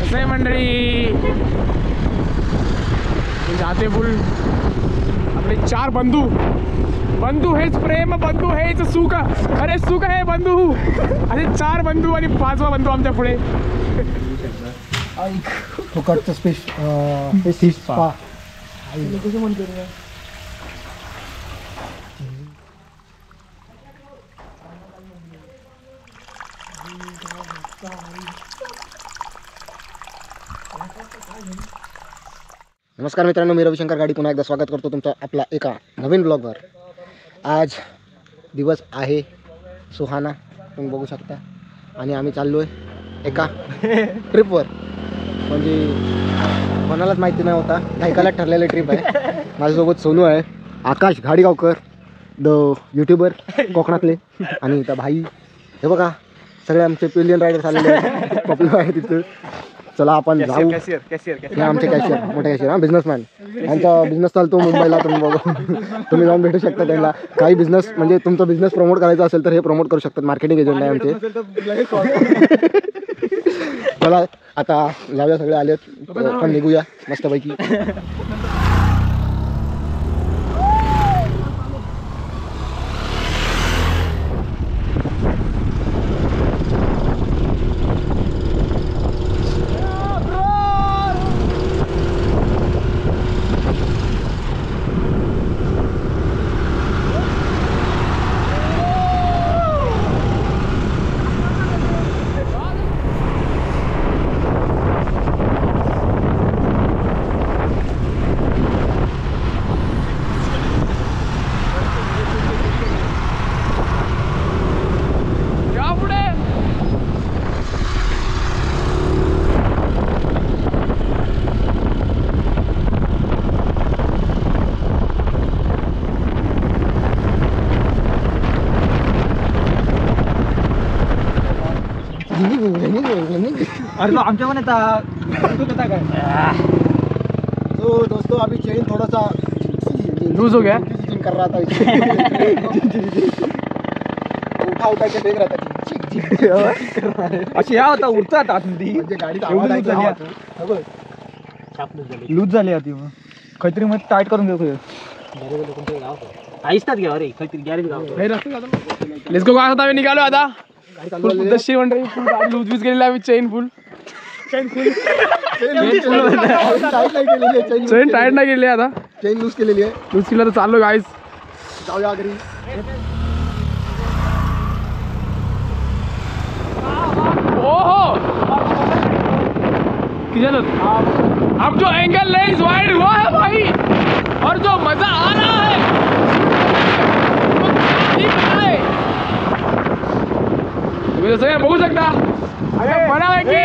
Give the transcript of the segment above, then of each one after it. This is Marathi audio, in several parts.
कसं आहे मंडळी, जाते फुल आपले 4 बंधू. बंधू हेच प्रेम, बंधू हेच सुख, अरे सुख हे बंधू. असे 4 बंधू आणि 5वा बंधू आमच्या पुढे. फुकटचं फिश स्पा. कसं म्हणतो रे? नमस्कार मित्रांनो, मी रविशंकर गाडी पुन्हा एकदा स्वागत करतो तुमचं आपला एका नवीन ब्लॉगवर. आज दिवस आहे सुहाना, तुम्ही बघू शकता, आणि आम्ही चाललो आहे एका ट्रिपवर. म्हणजे कोणालाच माहिती नाही होता, ऐकायला ठरलेलं ट्रिप आहे. माझ्यासोबत सोनू आहे, आकाश घाडीगावकर द यूट्यूबर कोकणातले, आणि त्या भाई हे बघा सगळे आमचे पिलियन रायडर्स आलेले आहेत, पॉप्युलर आहे तिथं. चला आपण जाऊ. हे आमचे कॅशियर, मोठे कॅशियर, हां बिझनेसमॅन. यांचा बिझनेस चालतो मुंबईला, तुम्ही बघा तुम्ही जाऊन भेटू शकता त्यांना. काही बिझनेस म्हणजे तुमचा बिझनेस प्रमोट करायचा असेल तर हे प्रमोट करू शकतात. मार्केटिंग एजंट आहे आमचे. चला आता जाऊया, सगळे आलेत, आपण निघूया मस्तपैकी. अरे तो आमच्या पण येता काय. तो दोस्तों अभी चेन थोड़ा सा लूज हो गया, कर रहा था, उठा के फेक रहा था. अशी या होता उडतात आतमध्ये, म्हणजे गाडीचा आवाज लूज झाली आधी. मग काहीतरी मग टाईट करून घेऊ. Let's go. काय होता, आम्ही निघालो आता. पद्धतशीर मंडळी, फुल लूज बीज गेलेली आम्ही. चेन टाईट नाही गेली, आता चेन लूज केलेली आहे. लूज केलं तर चाललो गाईज. जाऊया घरी. ओहो अब जो एंगल लेंस वाइड हुआ है भाई, और जो मजा आ रहा है वो क्या है, तुम्ही जसं बघू शकता. बरं आहे की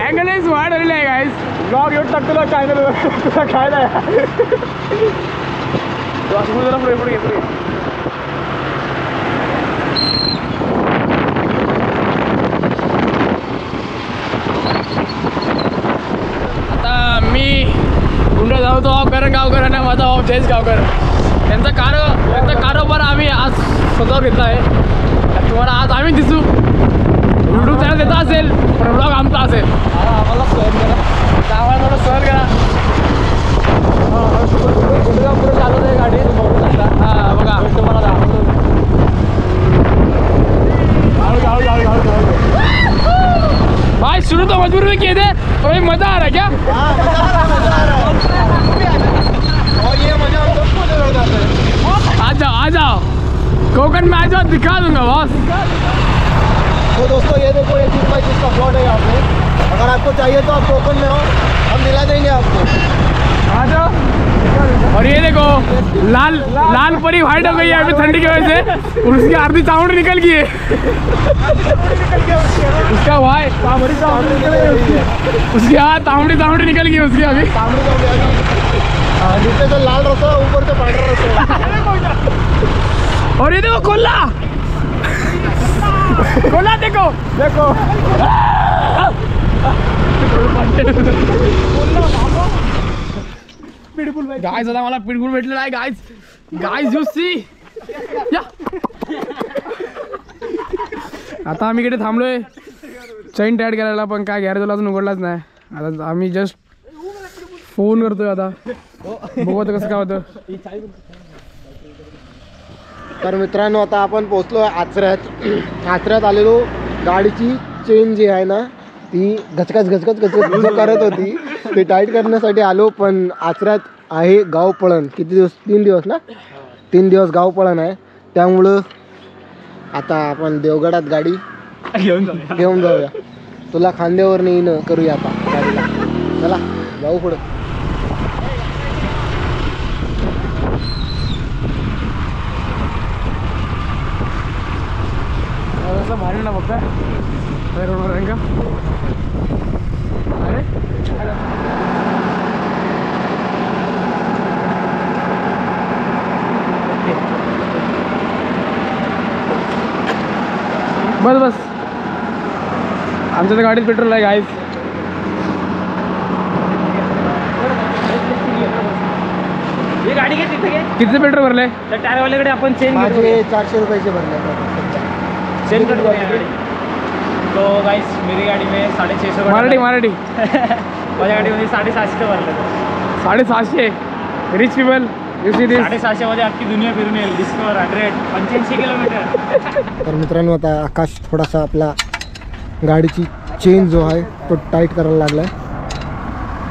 अँगल लेंस वाढ झालेली आहे गाईज. ब्लॉग येऊन टाकतो ना चॅनलवर, तुला काय नाही. जरा पुढे पुढे घेतो. आता मी गुंडा धावतो गावकर आणि माझा भाऊ जयेश गावकर. त्यांचा कारोबार आम्ही आज स्वतःवर घेतला आहे. तुम्हाला आज आम्ही दिसू. यूट्यूब चॅनल त्याचा असेल पण ब्लॉग आमचा असेल. आम्हाला सहन करा, आम्हाला थोडं सहन करा. पुढे चालत आहे गाडी, बघू शकता. हां बघा, तुम्हाला भाई शुरू तो मजबूर में किए थे, तो भाई मजा आ रहा है क्या? और ये मजा हम सबको जरूर आता है. आ जाओ कोकण में, आ जाओ, दिखा दूंगा बॉस. तो दोस्तों ये देखो, ये 3x3 का प्लॉट है यहाँ पे. अगर आपको चाहिए तो आप कोकण में हो, हम दिला देंगे आपको. आ जाओ. और ये देखो लाल परी व्हाइट हो गई है अभी ठंडी की वजह से, और उसकी आधी चावड़ी निकल गई है. उसका भाई उसकी तावड़ी निकल गई उसकी अभी. नीचे से लाल रसा, ऊपर से पांढरा रसा. और ये देखो कोल्ला देखो गाइस. आता मला पिटबुल भेटलेला आहे गाइस यू सी. आता आम्ही इकडे थांबलोय चैन टाईट करायला, पण काय गॅरेजला अजून उघडलाच नाही. आता आम्ही जस्ट फोन करतोय. आता बघू आता कसं काय होतं. तर मित्रांनो आता आपण पोहोचलो आचऱ्यात आलेलो. गाडीची चेन जी आहे ना ती घचकच करत होती, ते टाईट करण्यासाठी आलो. पण आचऱ्यात आहे गावपळण. किती दिवस? 3 दिवस ना. 3 दिवस गावपळण आहे. त्यामुळं आता आपण देवगडात गाडी घेऊन जाऊया. तुला खांद्यावर नेईन करूया आता गाडीला. चला जाऊ पुढे. भारी ना बघता रोडवर का. अरे बस आमच्या तर गाडीत पेट्रोल आहे गाईज. ही गाडी घे तिथे घे. किती पेट्रोल भरले? त्या टायरवाल्याकडे आपण चेन माझे 400 रुपयाचे भरले. चेन कट गाड़ी. तो गाइस मेरी गाड़ी में 650 मराठी माझ्या गाडीमध्ये 750 भरले. 750 रिच पीपल. 750 मध्ये अख्खी दुनिया फिरून येईल. डिस्कवर 85 किलोमीटर. तर मित्रांनो आता आकाश थोडासा आपला गाडीची चेन जो आहे तो टाईट करायला लागलाय.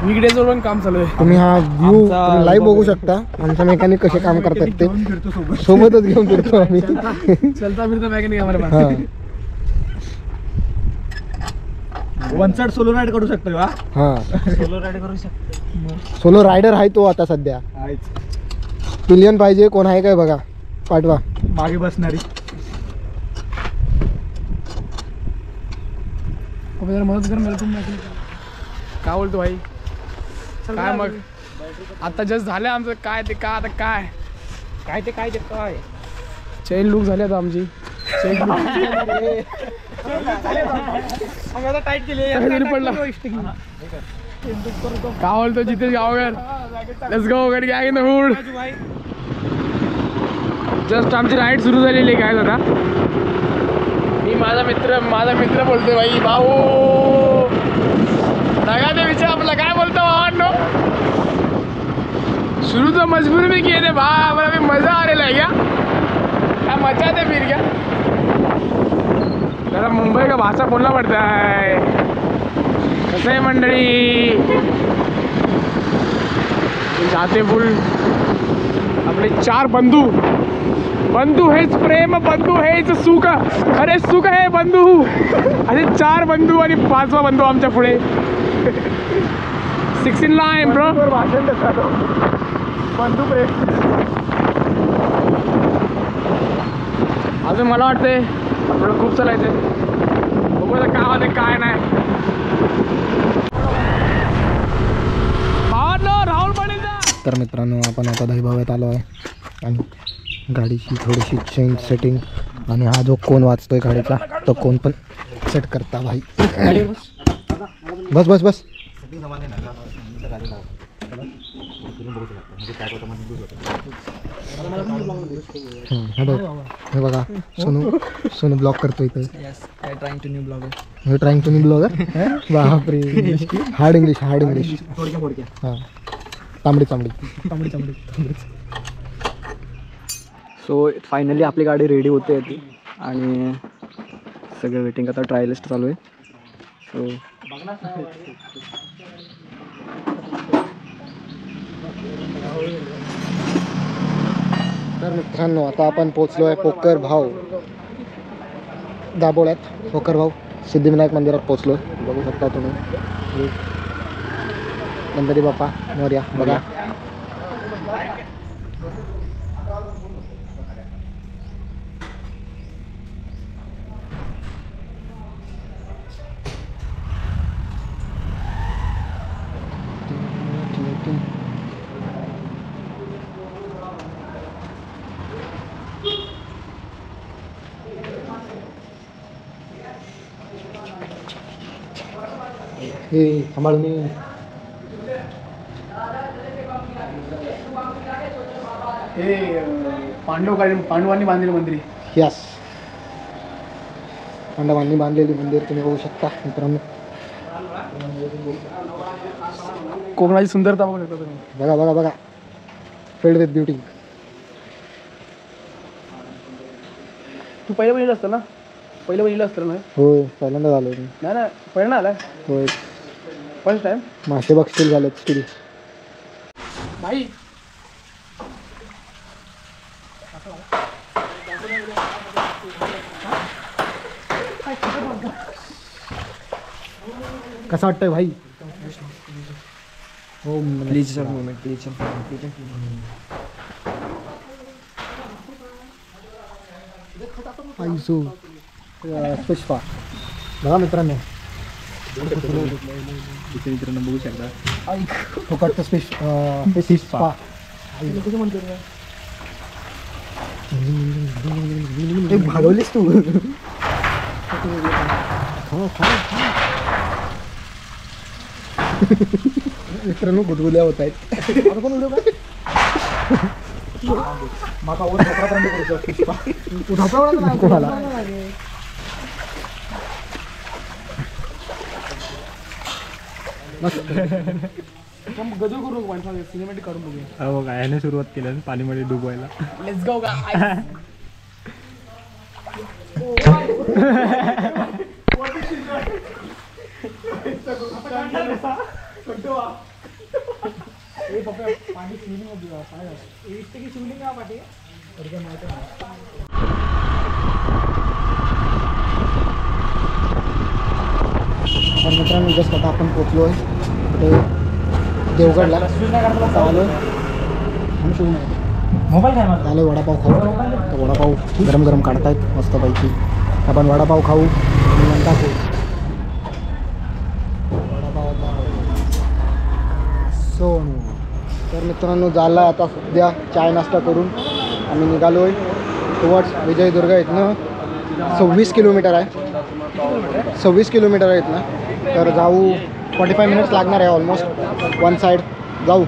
वीकडेजवर पण काम चालू आहे. तुम्ही हा व्ह्यू लाईव्ह बघू शकता. आमचा मेकॅनिक कसे काम करतात ते सोबतच घेऊन फिरतो आम्ही. चलता फिरता मेकॅनिक हमारे पास. हा वन साइड सोलो राइड करू शकतो का? हा सोलो राइड करू शकतो. सोलो रायडर आहे तो आता सध्या. पिलियन पाहिजे कोण आहे काय बघा, पाठवा. मागे बसणारी मदत कर मला. काय बोलतो भाई? काय मग आता जस्ट झालं आमचं. काय ते का आता काय चेन लूक झाली आता आमची. चेन टाईट केली पडला. काय बोलतो जिथे गावगर? लेट्स गो गाडी आहे ना हुड. जस्ट आमची राईड सुरू झालेली आहे. काय आता मी माझा मित्र बोलतोय भाई. भाऊ नगा दे विचार आपला. काय बोलतो भावांनो? शुरू तो मजबूरी में किए थे भाई. हमारा भी मजा आ रहा है क्या मजा थे फिर क्या. जरा मुंबई का भाषा बोलना पड़ता है. कसं आहे मंडळी? जाते फुल आपले 4 बंधू हेच प्रेम, बंधू हेच सुख. अरे सुख आहे बंधू. असे 4 बंधू आणि 5वा बंधू आमच्या पुढे. 6 in line bro. भाषण देतात बंधू प्रेम. अजून मला वाटते आपल्याला खूप चालायचंय. बघू आता काय होते काय नाही. राहुल पाटीलचा. तर मित्रांनो आपण आता दहीभावात आलो आहे आणि गाडीची थोडीशी चेन सेटिंग आणि हा जो कोन वाचतोय गाडीचा तो कोन पण सेट करता भाई. बस हे बघा सोनू ब्लॉग करतो इथे. Trying to new blogger. बापरे हार्ड इंग्लिश. हां तांबडी. सो फायनली आपली गाडी रेडी होते ती आणि सगळं वेटिंग. आता ट्रायल लिस्ट चालू आहे. सो तर मित्रांनो आता आपण पोचलो आहे पोकर भाव दाबोळ्यात. पोकर भाव सिद्धिविनायक मंदिरात पोचलो आहे. बघू शकता तुम्ही. गणपती बाप्पा मोरया बघा. हे सांभाळून हे पांडवांनी बांधलेलं मंदिर. यस खंडवांनी बांधलेली मंदिर तुम्ही बघू शकता मित्रांनो. कोकणाची सुंदरता बघू शकता तुम्ही. बघा बघा बघा, फिल्ड विथ ब्युटी. तू पहिलं बघितलं असतं ना, पहिलं बघितलं असतं ना. होय, पहिल्यांदा झालं. नाही ना, पहिल्यांदा आलाय. होय, फर्स्ट टाइम. मासे बघतील झालेत स्टील. भाई कसं वाटतंय भाई? हो, प्लीज मोमेंट प्लीज. आयसो पुष्पा. बघा मित्रांनो, मित्रांनो बघू शकता. फुकटचं फिश स्पा. भागवलीस तू. मित्रांनो गुदगुल्या होत आहेत. गजर करू नको, सिनेमॅटिक काढून बघूया. हो काय, याने सुरुवात केलं पाणीमध्ये डुबवायला. Let's go guys. तर मित्रांनो जस्ट आता आपण पोचलो आहे कुठे, देवगडला. आलो मोबाईल काय माझा? आलो वडापाव खाऊ. तर वडापाव गरम गरम काढतायत मस्तपैकी. आपण वडापाव खाऊ आणि नंतर खाऊ. वडापाव सोनू. तर मित्रांनो झाला आता सध्या चाय नाश्ता करून आम्ही निघालो आहे टुवर्ड्स विजयदुर्ग. इथनं 26 किलोमीटर आहे. 26 किलोमीटर आहे इथनं. तर जाऊ 45 मिनिट्स लागणार आहे ऑलमोस्ट. वन साईड जाऊ.